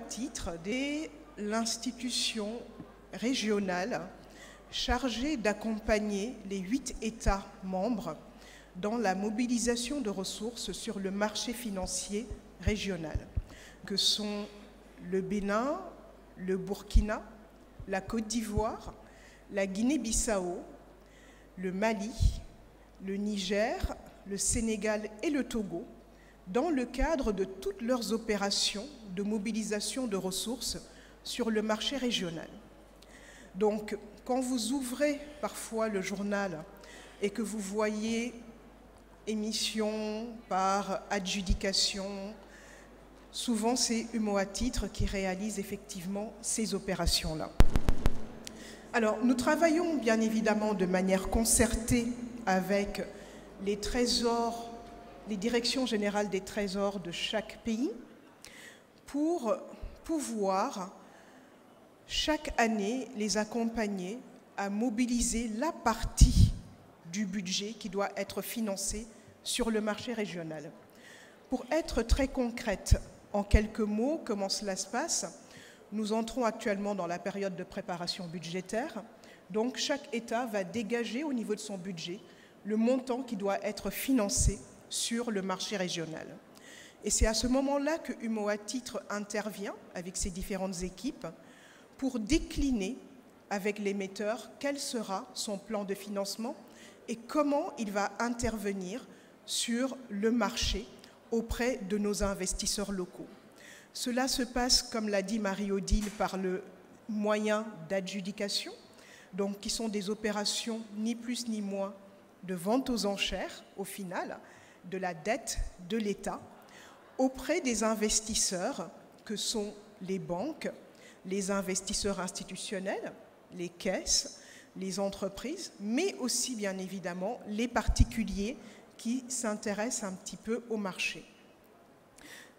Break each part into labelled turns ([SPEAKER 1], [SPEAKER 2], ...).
[SPEAKER 1] titre est l'institution régionale chargée d'accompagner les 8 États membres dans la mobilisation de ressources sur le marché financier régional, que sont le Bénin, le Burkina, la Côte d'Ivoire, la Guinée-Bissau, le Mali, le Niger, le Sénégal et le Togo, dans le cadre de toutes leurs opérations de mobilisation de ressources sur le marché régional. Donc, quand vous ouvrez parfois le journal et que vous voyez émission par adjudication, souvent c'est UMOA Titres qui réalise effectivement ces opérations-là. Alors, nous travaillons bien évidemment de manière concertée avec les trésors, les directions générales des trésors de chaque pays pour pouvoir chaque année les accompagner à mobiliser la partie du budget qui doit être financée sur le marché régional. Pour être très concrète, en quelques mots, comment cela se passe? Nous entrons actuellement dans la période de préparation budgétaire. Donc, chaque État va dégager au niveau de son budget le montant qui doit être financé sur le marché régional. Et c'est à ce moment-là que UMOA Titres intervient avec ses différentes équipes pour décliner avec l'émetteur quel sera son plan de financement et comment il va intervenir sur le marché auprès de nos investisseurs locaux. Cela se passe, comme l'a dit Marie-Odile, par le moyen d'adjudication, donc qui sont des opérations ni plus ni moins de vente aux enchères, au final, de la dette de l'État, auprès des investisseurs que sont les banques, les investisseurs institutionnels, les caisses, les entreprises, mais aussi, bien évidemment, les particuliers qui s'intéressent un petit peu au marché.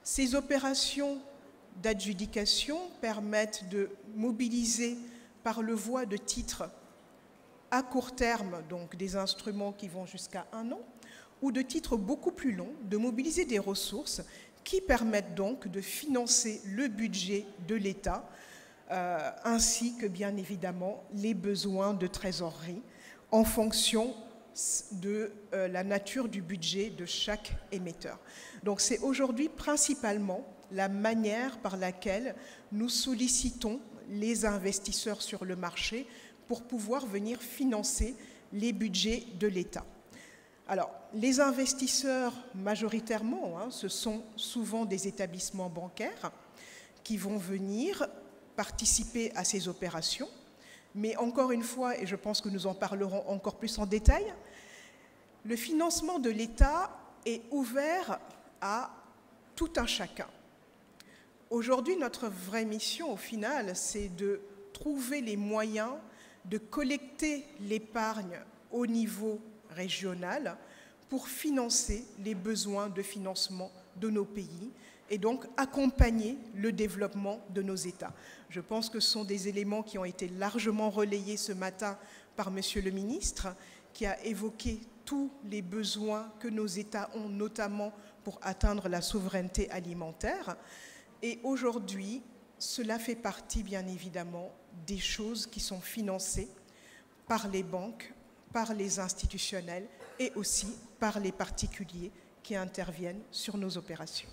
[SPEAKER 1] Ces opérations d'adjudication permettent de mobiliser par le voie de titres à court terme, donc des instruments qui vont jusqu'à 1 an, ou de titres beaucoup plus longs, de mobiliser des ressources qui permettent donc de financer le budget de l'État, ainsi que bien évidemment les besoins de trésorerie en fonction de la nature du budget de chaque émetteur. Donc c'est aujourd'hui principalement la manière par laquelle nous sollicitons les investisseurs sur le marché pour pouvoir venir financer les budgets de l'État. Alors, les investisseurs, majoritairement, ce sont souvent des établissements bancaires qui vont venir participer à ces opérations. Mais encore une fois, et je pense que nous en parlerons encore plus en détail, le financement de l'État est ouvert à tout un chacun. Aujourd'hui, notre vraie mission, au final, c'est de trouver les moyens de collecter l'épargne au niveau régional pour financer les besoins de financement de nos pays et donc accompagner le développement de nos États. Je pense que ce sont des éléments qui ont été largement relayés ce matin par Monsieur le ministre, qui a évoqué tous les besoins que nos États ont, notamment pour atteindre la souveraineté alimentaire. Et aujourd'hui, cela fait partie, bien évidemment, des choses qui sont financées par les banques, par les institutionnels et aussi par les particuliers qui interviennent sur nos opérations.